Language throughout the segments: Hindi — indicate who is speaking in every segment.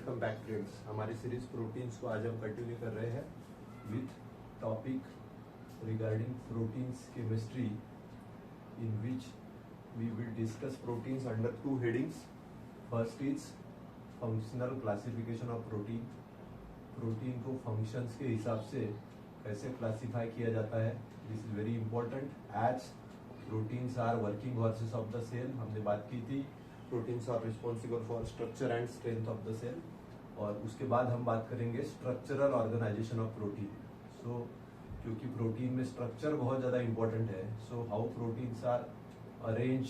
Speaker 1: Welcome back friends. हमारी सीरीज प्रोटीन्स को आज हम कंटिन्यू कर रहे हैं with topic regarding proteins chemistry, in which we will discuss proteins under two headings. First is functional classification of protein. Protein को फंक्शंस के हिसाब से कैसे क्लासीफाई किया जाता है, this is very important as proteins are working horses of the cell. हमने बात की थी proteins are responsible for structure and strength of the cell. और उसके बाद हम बात करेंगे structural organisation of protein. So क्योंकि प्रोटीन में स्ट्रक्चर बहुत ज़्यादा इंपॉर्टेंट है, so how proteins are arrange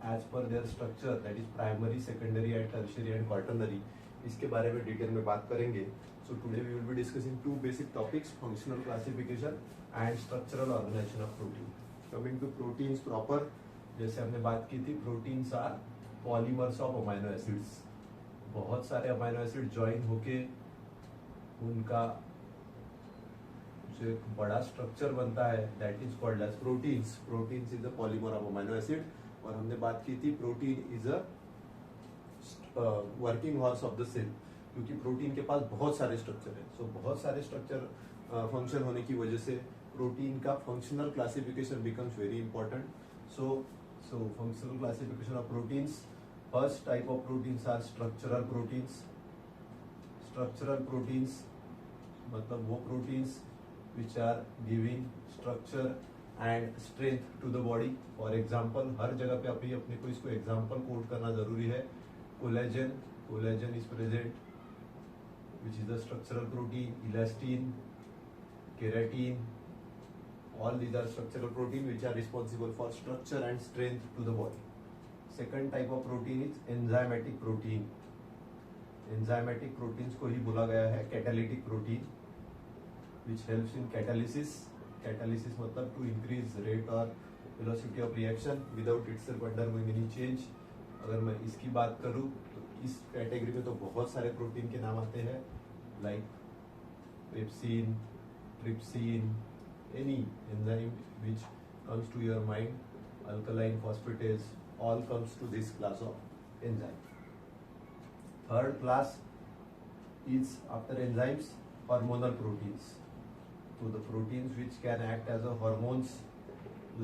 Speaker 1: as per their structure, that is primary, secondary and tertiary and quaternary, इसके बारे में डिटेल में बात करेंगे। So today we will be discussing two basic topics, functional classification and structural organisation of protein. Coming to proteins proper, जैसे हमने बात की थी, proteins are polymers of amino acids. बहुत सारे अमाइनो एसिड ज्वाइन होके उनका जो एक बड़ा स्ट्रक्चर बनता है, that is called as proteins. Proteins is a polymer of amino acid. और हमने बात की थी protein is a working horse of the cell, क्योंकि प्रोटीन के पास बहुत सारे स्ट्रक्चर है। सो बहुत सारे स्ट्रक्चर फंक्शन होने की वजह से प्रोटीन का functional classification becomes very important. So functional classification of proteins. First type of proteins are structural proteins. Structural proteins मतलब वो proteins which are giving structure and strength to the body. For example, हर जगह पे अभी अपने को इसको example quote करना जरूरी है। Collagen, collagen is present, which is a structural protein. Elastin, keratin. All these are structural protein which are responsible for structure and strength to the body. Second type of protein is enzymatic protein. Enzymatic proteins को ही बोला गया है catalytic protein, which helps in catalysis. Catalysis मतलब to increase rate or velocity of reaction without itself undergoing any change. अगर मैं इसकी बात करूँ तो इस कैटेगरी में तो बहुत सारे प्रोटीन के नाम आते हैं, like pepsin, trypsin, any enzyme which comes to your mind, alkaline phosphatase, all comes to this class of enzyme. Third class is after enzymes, hormonal proteins. So the proteins which can act as a hormones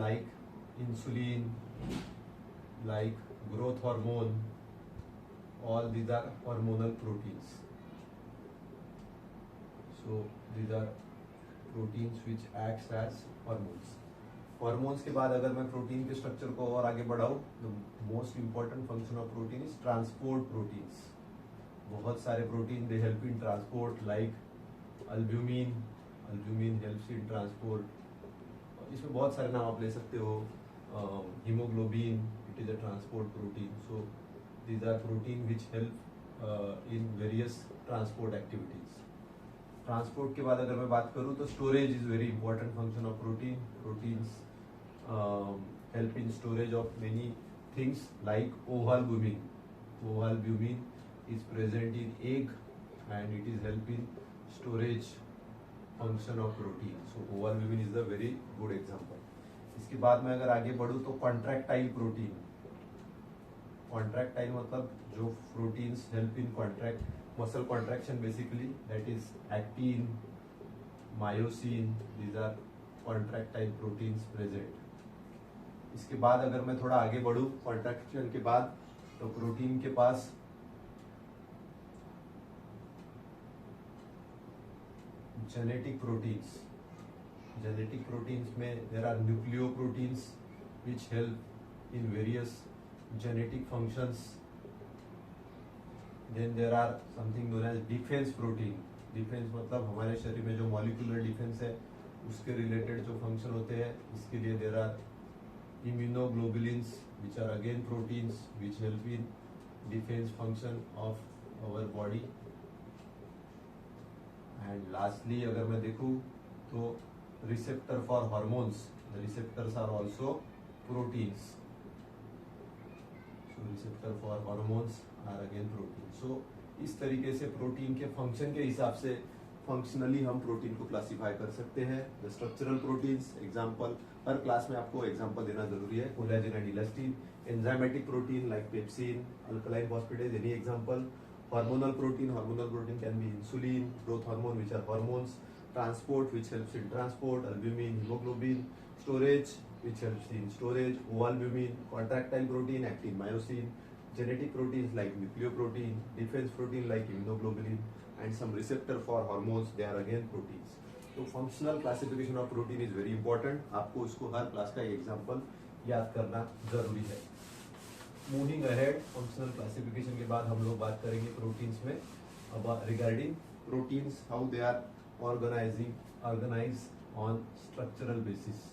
Speaker 1: like insulin, like growth hormone, all these are hormonal proteins. So these are proteins which acts as hormones. Hormones के बाद अगर मैं प्रोटीन के स्ट्रक्चर को और आगे बढ़ाऊं, the most important function of protein is transport proteins. बहुत सारे protein they help in transport, like albumin, albumin helps in transport. इसमें बहुत सारे नाम आप ले सकते हो। Haemoglobin, it is a transport protein. So these are protein which help in various transport activities. Transport के बाद अगर मैं बात करूँ तो storage is very important function of protein. Proteins help in storage of many things like ovalbumin. Ovalbumin is present in egg and it is help in storage function of protein. So ovalbumin is the very good example. इसके बाद मैं अगर आगे बढ़ूँ तो कॉन्ट्रैक्टाइल प्रोटीन। कॉन्ट्रैक्टाइल मतलब जो proteins help in contract muscle contraction basically, that is actin, myosin, these are contractile proteins present. इसके बाद अगर मैं थोड़ा आगे बढ़ूँ कॉन्ट्रैक्शन के बाद, तो प्रोटीन के पास जेनेटिक प्रोटीन्स। जेनेटिक प्रोटीन्स में there are nucleo proteins which help in various genetic functions. Then there are something known as defense protein. Defence मतलब हमारे शरीर में जो मॉलिक्यूलर डिफेंस है उसके रिलेटेड जो फंक्शन होते हैं, इसके लिए there are immunoglobulins which are again proteins which help in defence function of our body. And lastly अगर मैं देखूँ तो receptor for hormones, the receptors are also proteins. Receptor for hormones are again protein. So इस तरीके से प्रोटीन के फंक्शन के हिसाब से फंक्शनली हम प्रोटीन को क्लासिफाई कर सकते हैं। The structural proteins, example her class में आपको एग्जांपल देना जरूरी है, collagen and elastin. Enzymatic protein like pepsin, alkaline phosphatase, any example. Hormonal protein can be insulin, growth hormone, which are hormones, transport, which helps in transport, albumin, hemoglobin, storage, which helps in storage, oalbumin, contractile protein, actin, myosin, genetic proteins like nucleoprotein, defense protein like immunoglobulin, and some receptor for hormones, they are again proteins. तो functional classification of protein is very important. आपको इसको हर क्लास का एग्जाम्पल याद करना जरूरी है. मूविंग अहेड, फंक्शनल क्लासिफिकेशन के बाद हम लोग बात करेंगे प्रोटीन्स में अब regarding proteins, how they are organise on structural basis.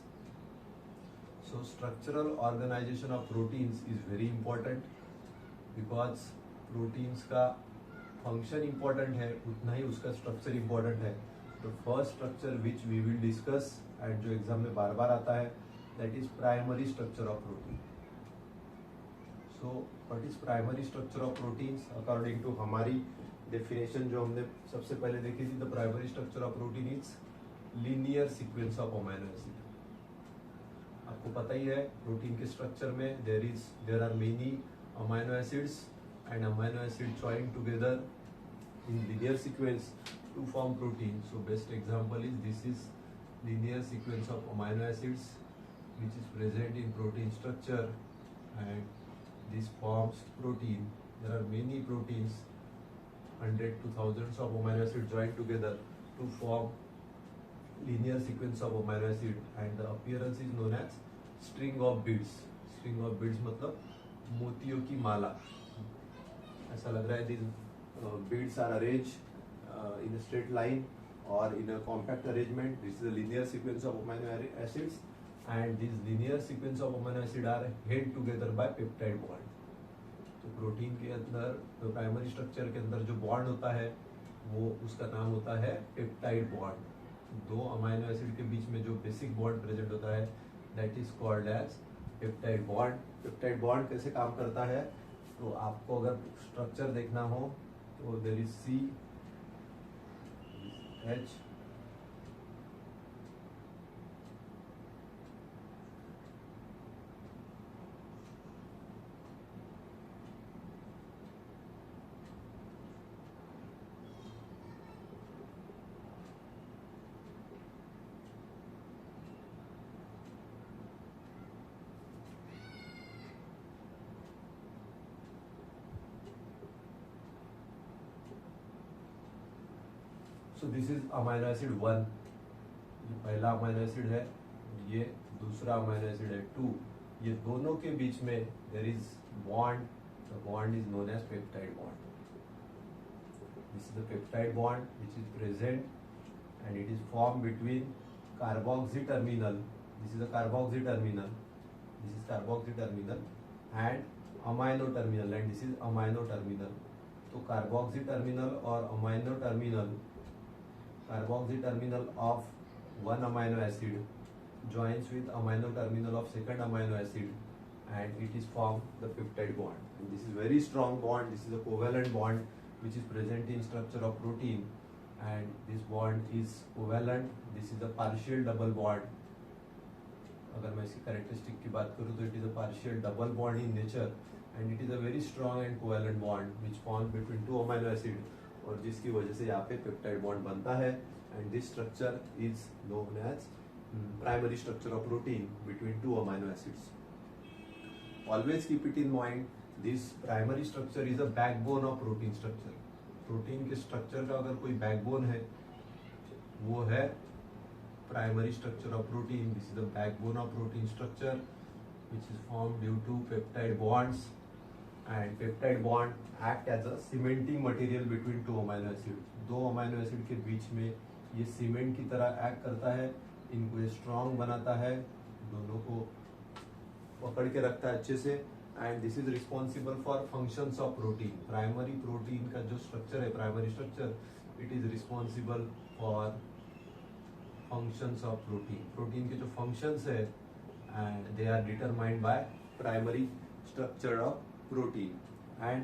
Speaker 1: So structural organisation of proteins is very important because proteins का फंक्शन इंपॉर्टेंट है उतना ही उसका स्ट्रक्चर इंपॉर्टेंट है. तो first structure which we will discuss and जो एग्जाम में बार बार आता है, that is primary structure of protein. So what is primary structure of proteins according to हमारी डेफिनेशन जो हमने सबसे पहले देखी थी, the primary structure of protein is linear sequence of amino acid. आपको पता ही है प्रोटीन के स्ट्रक्चर में there are many amino acids and amino acid join together in linear sequence to form protein. So best example is this is linear sequence of amino acids which is present in protein structure and this forms protein. There are many proteins, hundred to thousands of amino acids joined together to form linear sequence of amino acid and the appearance is known as string of beads. String of beads मतलब मोतियों की माला. ऐसा लग रहा है these beads are arranged in a straight line or in a compact arrangement. This is a linear sequence of amino acids and this linear sequence of amino acid are held together by peptide bond. तो प्रोटीन के अंदर प्राइमरी स्ट्रक्चर के अंदर जो बॉन्ड होता है वो उसका नाम होता है पेप्टाइड बॉन्ड. दो अमाइनो एसिड के बीच में जो बेसिक बॉन्ड प्रेजेंट होता है that is called as peptide bond. Peptide bond कैसे काम करता है, तो आपको अगर स्ट्रक्चर देखना हो तो there is C H so this is amino acid 1. ये पहला अमाइनो एसिड है, ये दूसरा अमाइनो एसिड है 2. ये दोनों के बीच में there is bond. The bond is known as peptide bond. This is the peptide bond which is present and it is form between carboxy terminal. This is a carboxy terminal. This is carboxy terminal and amino terminal and this is amino terminal. तो कार्बोक्सी टर्मिनल और amino terminal, carboxy terminal of one amino acid joins with amino terminal of second amino acid and it is formed the peptide bond. And this is very strong bond. This is a covalent bond which is present in structure of protein and this bond is covalent. This is a partial double bond. अगर मैं इसकी कैरेक्टरिस्टिक की बात करूँ तो it is a partial double bond in nature and it is a very strong and covalent bond which forms between two amino acid और जिसकी वजह से यहाँ पे पेप्टाइड बॉन्ड बनता है and this structure is known as primary structure of protein between two amino acids. Always keep it in mind this primary structure is a backbone of protein structure. Protein के स्ट्रक्चर का अगर कोई बैकबोन है वो है primary structure of protein. This is the backbone of protein structure which is form due to peptide bonds and peptide bond act as a cementing material between two amino acid. दो अमाइनो एसिड के बीच में ये सीमेंट की तरह एक्ट करता है, इनको ये स्ट्रॉन्ग बनाता है, दोनों को पकड़ के रखता है अच्छे से and this is responsible for functions of protein. Primary protein का जो स्ट्रक्चर है, primary structure, it is responsible for functions of protein. Protein के जो फंक्शंस है and they are determined by primary structure of protein. And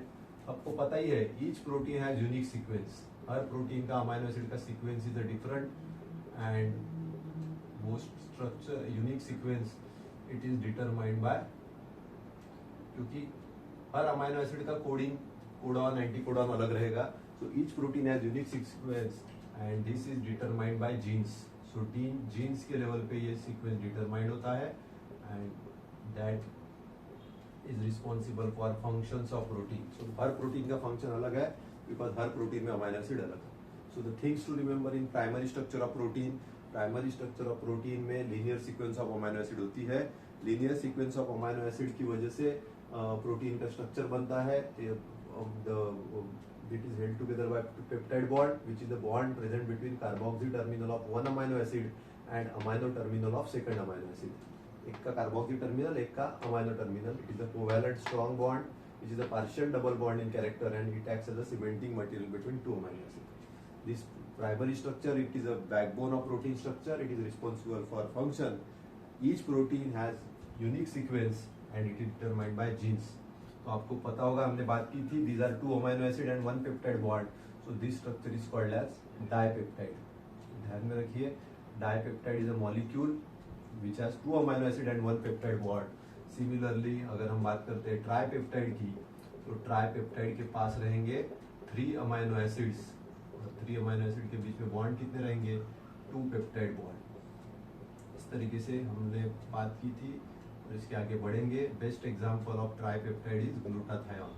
Speaker 1: आपको पता ही है each protein has unique sequence. हर प्रोटीन का अमाइनो एसिड का sequence is a different and वो structure unique sequence it is determined bye, क्योंकि हर अमाइनो एसिड का कोडिंग कोडॉन एंटी कोडॉन अलग रहेगा. So each protein has unique sequence and this is determined by genes. So genes के लेवल पे ये सीक्वेंस डिटरमाइंड होता है and that is responsible for functions of protein. So हर प्रोटीन का फंक्शन अलग है बिकॉज हर प्रोटीन में अमाइनो एसिड अलग है. So the things to remember in primary structure of protein. Primary structure of protein में linear sequence of amino acid होती है. Linear sequence of amino acid की वजह से प्रोटीन का स्ट्रक्चर बनता है. It is held together by peptide bond, which is the bond present between carboxy terminal of one amino acid and amino terminal of second amino acid. एक का carboxy terminal, एक का amino terminal. It is a covalent strong bond, which is a partial double bond in character, and it acts as a cementing material between two amino acids. This primary structure, it is a backbone of protein structure. It is responsible for function. Each protein has unique sequence, and it is determined by genes. तो आपको पता होगा हमने बात की थी these are two amino acid and one peptide bond. So this structure is called as dipeptide. ध्यान में रखिए dipeptide is a molecule which has two amino acid and one peptide bond. Similarly अगर हम बात करते हैं tripeptide की तो tripeptide के पास रहेंगे 3 amino acids और 3 amino acid के बीच में बॉन्ड कितने रहेंगे 2 peptide bond. इस तरीके से हमने बात की थी. इसके आगे बढ़ेंगे. Best example of tripeptide is glutathione.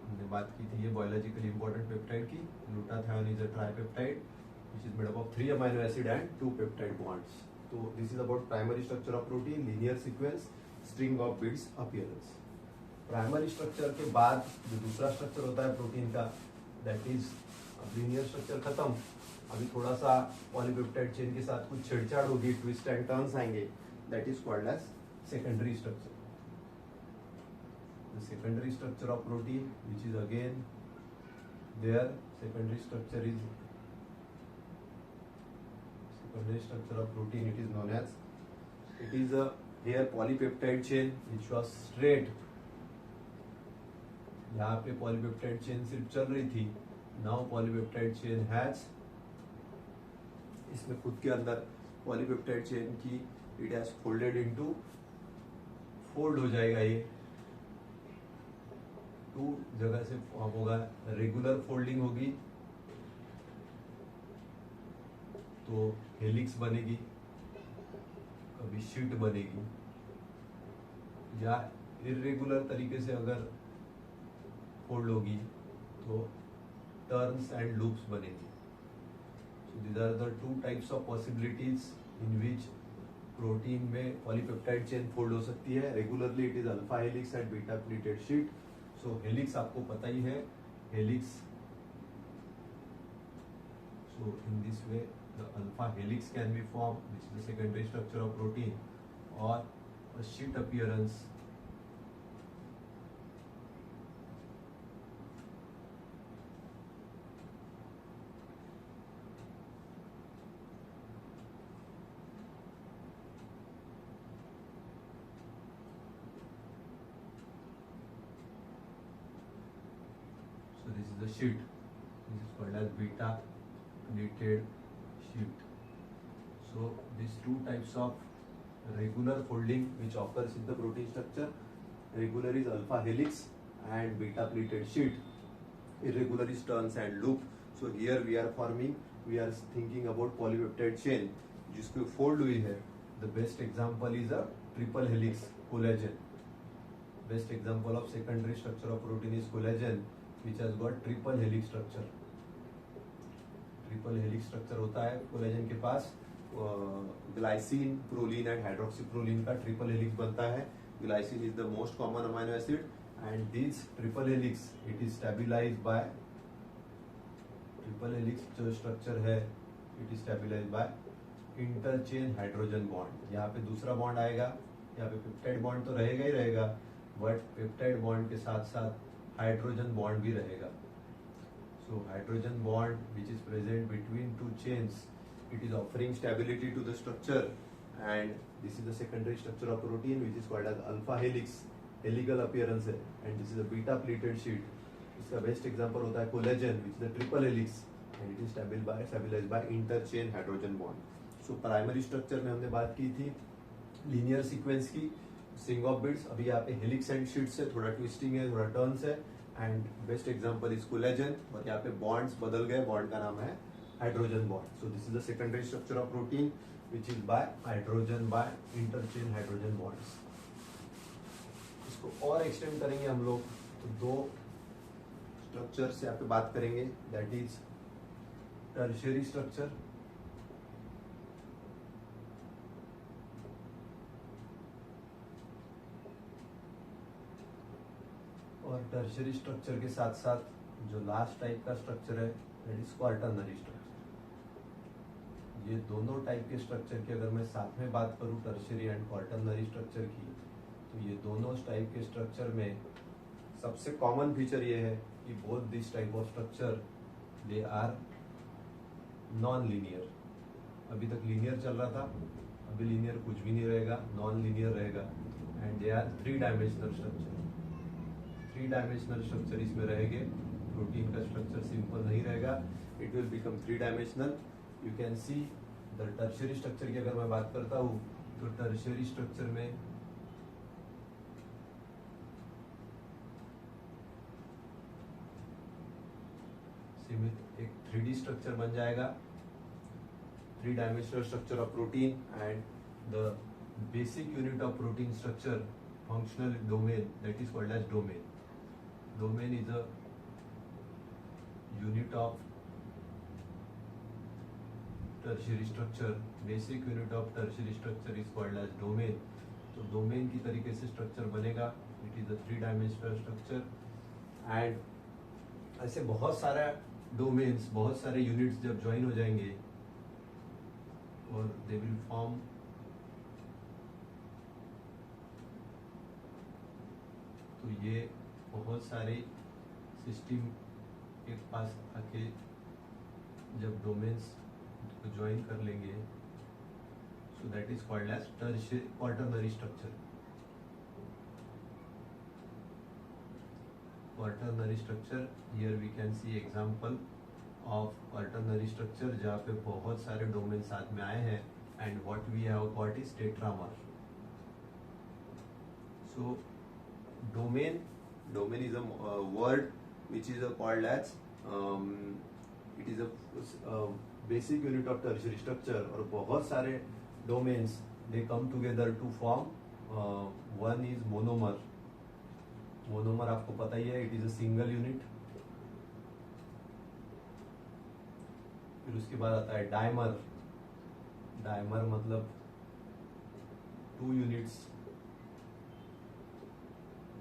Speaker 1: हमने बात की थी ये बायोलॉजिकली इंपॉर्टेंट पेप्टाइड की. Glutathione is a tripeptide which is made up of 3 amino acid and 2 peptide bonds. तो this is about primary structure of protein, linear sequence, string of bits appearance. Primary structure के बाद जो दूसरा स्ट्रक्चर होता है प्रोटीन का दैट इज लीनियर स्ट्रक्चर खत्म. अभी थोड़ा सा पॉलीपेप्टाइड चेन के साथ कुछ छेड़छाड़ होगी, ट्विस्ट एंड टर्न्स आएंगे. That is called as secondary structure. The secondary structure of protein, which is again there, secondary structure of protein, it is known as, it is a here polypeptide chain which was straight. यहाँ पे polypeptide chain सिर्फ चल रही थी. Now polypeptide chain has, इसमें खुद के अंदर polypeptide chain की it has folded into, fold हो जाएगा. ये 2 जगह से फॉर्म होगा. रेगुलर फोल्डिंग होगी तो हेलिक्स बनेगी, कभी शीट बनेगी, या इरेगुलर तरीके से अगर फोल्ड होगी तो टर्न्स एंड लूप्स बनेगी. So these are the 2 types of possibilities in which protein में पॉलीपेप्टाइड चेन फोल्ड हो सकती है. Regularly it is alpha helix and beta pleated sheet. So helix आपको पता ही है. Helix, so in this way the alpha helix can be form which is the secondary structure of protein, और a sheet appearance this is the sheet. This is called as beta pleated sheet. So these 2 types of regular folding which occurs in the protein structure. Regular is alpha helix and beta pleated sheet. Irregular is turns and loop. So here we are thinking about polypeptide chain जिसको fold हुई है. The best example is a triple helix collagen. Best example of secondary structure of protein is collagen, which has got triple helix structure. Triple helix structure होता है कोलेजन के पास. ग्लाइसिन, प्रोलीन एंड हाइड्रोक्सीप्रोलीन का ट्रिपल हेलिक्स बनता है. Glycine is the most common amino acid and this triple helix it is stabilised by, triple helix जो स्ट्रक्चर है it is stabilised by interchain hydrogen bond. यहाँ पे दूसरा बॉन्ड आएगा. यहाँ पे पेप्टाइड बॉन्ड तो रहेगा ही रहेगा, बट पेप्टाइड बॉन्ड के साथ साथ हाइड्रोजन बॉन्ड भी रहेगा. So hydrogen bond which is present between 2 chains, it is offering stability to the structure and this is the secondary structure of protein which is called as alpha helix. Helical appearance है and this is a beta pleated sheet. इसका बेस्ट एग्जांपल होता है collagen which is the triple helix and it is stabilised by interchain hydrogen bond. So primary structure में हमने बात की थी लीनियर सीक्वेंस की, स्ट्रिंग ऑफ बिट्स. अभी यहाँ पे हेलिक्स एंड शीट्स है, थोड़ा ट्विस्टिंग है, थोड़ा टर्न्स है. And best example is collagen, और यहाँ पे बॉन्ड्स बदल गए, बॉन्ड का नाम है hydrogen bond. So this is the secondary structure of protein which is by hydrogen, by interchange hydrogen bonds. इसको और एक्सटेंड करेंगे हम लोग तो दो स्ट्रक्चर से यहाँ पे बात करेंगे, दैट इज टर्शियरी स्ट्रक्चर और टर्शियरी स्ट्रक्चर के साथ साथ जो लास्ट टाइप का स्ट्रक्चर है दैट इज क्वार्टरनरी स्ट्रक्चर. ये दोनों टाइप के स्ट्रक्चर की अगर मैं साथ में बात करूं, टर्शियरी एंड क्वार्टरनरी स्ट्रक्चर की, तो ये दोनों टाइप के स्ट्रक्चर में सबसे कॉमन फीचर ये है कि both this type of structure they are non linear. अभी तक लीनियर चल रहा था, अभी लीनियर कुछ भी नहीं रहेगा, नॉन लीनियर रहेगा. And they are 3 dimensional structure. 3 dimensional structure इसमें रहेंगे. प्रोटीन का स्ट्रक्चर सिंपल नहीं रहेगा, it will become 3 dimensional. You can see the tertiary structure की अगर मैं बात करता हूँ तो टर्शियरी स्ट्रक्चर में सीमित एक 3D स्ट्रक्चर बन जाएगा, 3 dimensional structure of protein. And the basic unit of protein structure functional domain, that is called as domain. Domain is a unit of tertiary structure. Basic unit of tertiary structure is called as domain. तो domain की तरीके से structure बनेगा. It is a 3 dimensional structure. And ऐसे बहुत सारा domains, बहुत सारे units जब join हो जाएंगे और they will form तो ये बहुत सारे सिस्टम के पास आके जब डोमेन्स को ज्वाइन कर लेंगे, so that is called as quaternary structure. Quaternary structure, here we can see example of quaternary structure जहाँ पे बहुत सारे डोमेन साथ में आए हैं. And what we have got is tetramer. So domain is a word which is called as it is a basic unit of tertiary structure. और बहुत सारे domains they come together to form one is monomer. monomer आपको पता ही है, it is a single unit. फिर उसके बाद आता है dimer. dimer मतलब 2 units.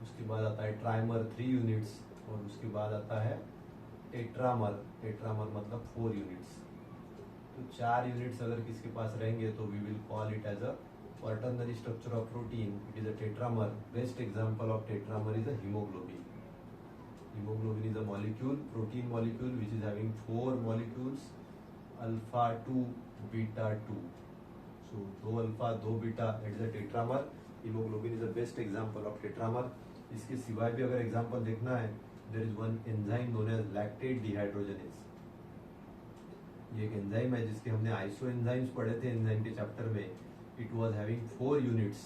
Speaker 1: उसके बाद आता है ट्राइमर 3 यूनिट्स. और उसके बाद आता है टेट्रामर. टेट्रामर मतलब 4 यूनिट्स. तो 4 यूनिट्स अगर किसके पास रहेंगे तो we will call it as a quaternary structure of protein. It is a tetramer. Best example of tetramer is a haemoglobin. Haemoglobin is a molecule, protein molecule which is having 4 molecules, alpha 2 beta 2. So 2 alpha 2 beta, it is a tetramer. Haemoglobin is a best example of tetramer. इसके सिवाय भी अगर एग्जांपल देखना है, there is one enzyme known as lactate dehydrogenase. ये एक एंजाइम है जिसके हमने आइसो एंजाइम्स पढ़े थे एंजाइम के चैप्टर में. It was having 4 units.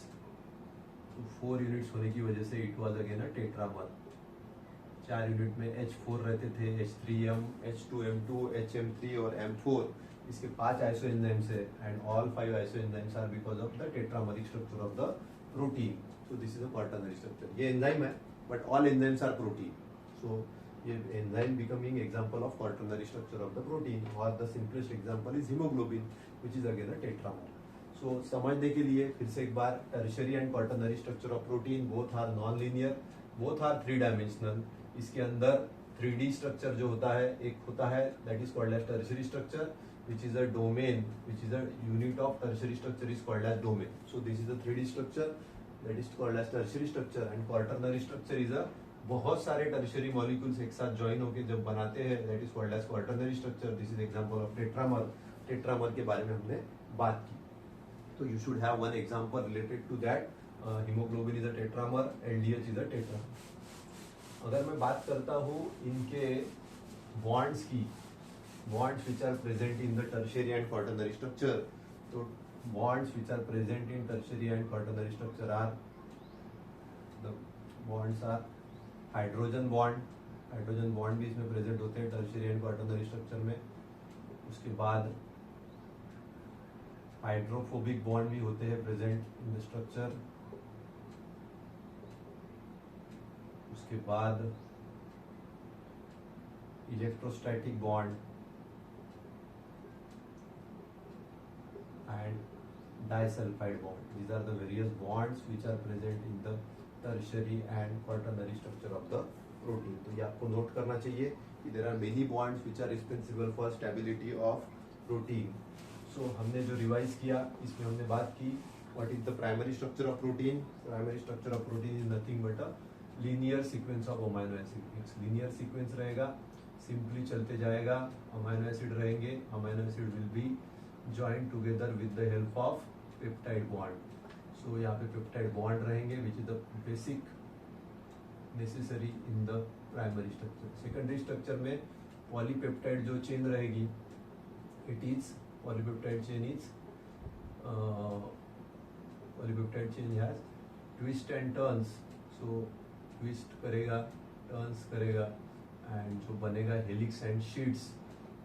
Speaker 1: तो 4 यूनिट्स होने की वजह से it was again a tetramer. 4 unit में H4 रहते थे, H3M, H2M2, HM3 और M4. इसके 5 आइसो एंजाइम्स है and all 5 isoenzymes are because of the tetrameric structure of the protein. So this is a quaternary structure. ये एंजाइम है but all enzymes are protein. So ये enzyme becoming example of quaternary structure of the protein. और the simplest example is hemoglobin which is again a tetramer. So समझने के लिए फिर से एक बार tertiary and quaternary structure of protein both are non-linear, both are 3 dimensional. इसके अंदर 3D structure जो होता है, एक होता है that is called as tertiary structure which is a domain, which is a unit of tertiary structure is called as domain. So this is a 3D structure that is called as tertiary structure. and quaternary structure is a बहुत सारे tertiary molecules एक साथ join होके जब बनाते हैं, that is called as quaternary structure. this is example of tetramer. tetramer के बारे में हमने बात की. तो you should have one example related to that. hemoglobin is a tetramer, LDH is a tetramer. अगर मैं बात करता हूँ इनके bonds की, bonds which are present in the tertiary and quaternary structure, तो bonds which are present in tertiary and quaternary structure are, the bonds are hydrogen bond, hydrogen bond भी इसमें प्रेजेंट होते हैं टर्शियरी एंड क्वाटरनरी स्ट्रक्चर में। उसके बाद हाइड्रोफोबिक बॉन्ड भी होते हैं प्रेजेंट इन द स्ट्रक्चर। उसके बाद electrostatic bond and disulfide bond. These are the various bonds which are present in the tertiary and quaternary structure of the protein. तो ये आपको नोट करना चाहिए कि there are many bonds which are responsible for stability of protein. So हमने जो रिवाइज किया इसमें हमने बात की what is the primary structure of protein. Primary structure of protein is nothing but a linear sequence of amino acid. एक linear sequence रहेगा, simply चलते जाएगा, amino acid रहेंगे, amino acid will be joined together with the help of peptide bond. So यहाँ पे peptide bond रहेंगे which is the basic necessary in the primary structure. Secondary structure में polypeptide जो chain रहेगी, it is polypeptide chain is polypeptide chain has twist and turns. So twist करेगा, turns करेगा and जो बनेगा helix and sheets.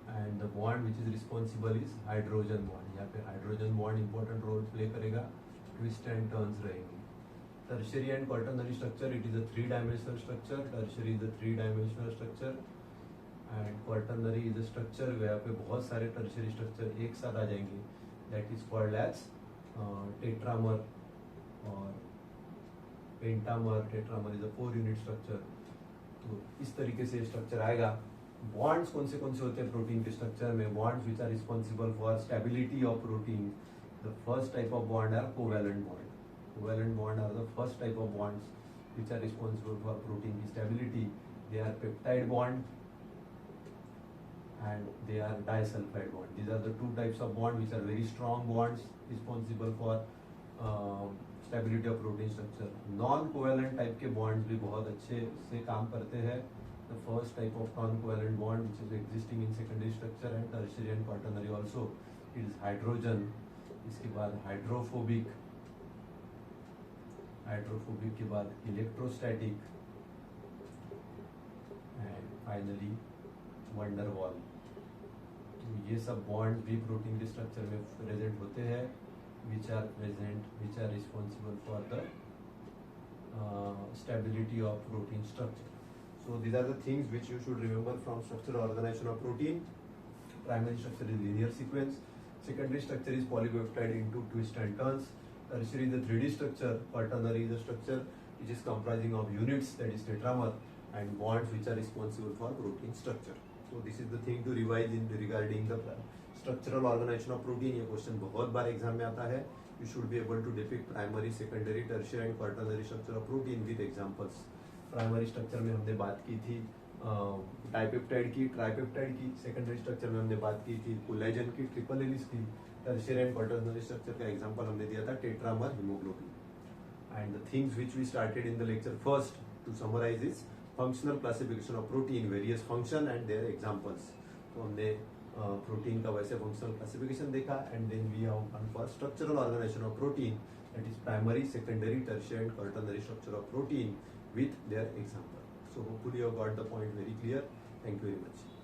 Speaker 1: And the bond which is responsible is hydrogen bond. यहाँ पे hydrogen bond important role play करेगा, ट्विस्ट एंड टर्न्स रहेंगे। Tertiary and quaternary structure it is a 3 dimensional structure. Tertiary is a 3 dimensional structure and quaternary is a structure यहाँ पे बहुत सारे टर्शियरी स्ट्रक्चर एक साथ आ जाएंगे, that is called as tetramer और pentamer. Tetramer is a 4 unit structure. तो इस तरीके से स्ट्रक्चर आएगा। बॉन्ड्स कौन से होते हैं प्रोटीन के स्ट्रक्चर में? Bonds which are responsible for stability of protein. The first type of bond are covalent bond. Covalent bond are the first type of bonds which are responsible for protein की stability. They are peptide bond and they are disulfide bond. These are the 2 types of bond which are very strong bonds responsible for stability of protein structure. Non-covalent type के bonds भी बहुत अच्छे से काम करते हैं। The first type of non-covalent bond which is existing in secondary structure and tertiary and quaternary also, it is hydrogen. इसके बाद हाइड्रोफोबिक, हाइड्रोफोबिक के बाद इलेक्ट्रोस्टैटिक एंड फाइनली वंडरवॉल। तो ये सब बॉन्ड भी प्रोटीन के स्ट्रक्चर में प्रेजेंट होते हैं which are responsible for the stability of protein structure. So these are the things which you should remember from structural organization of protein. Primary structure is linear sequence. Secondary structure is polypeptide into twist and turns. Tertiary is the 3D structure. Quaternary is the structure which is comprising of units, that is tetramer, and bonds which are responsible for protein structure. So this is the thing to revise in regarding the structural organization of protein. ये question बहुत बार exam में आता है. You should be able to depict primary, secondary, tertiary and quaternary structure of protein with examples. Primary structure में हमने बात की थी डाइपेप्टाइड की, ट्राइपेप्टाइड की. सेकेंडरी स्ट्रक्चर में हमने बात की थी कोलेजन की, ट्रिपल हेलिक्स की. टर्शियरी एंड क्वाटरनरी स्ट्रक्चर का एग्जांपल हमने दिया था tetramer, haemoglobin. And the things which we started in the lecture first to summarise is functional classification of protein, various function and their examples. तो हमने प्रोटीन का वैसे फंक्शनल क्लासिफिकेशन देखा and then we have gone for structural organisation of protein, that is primary, secondary, tertiary and quaternary structure of protein with their example. So hopefully you have got the point very clear. Thank you very much.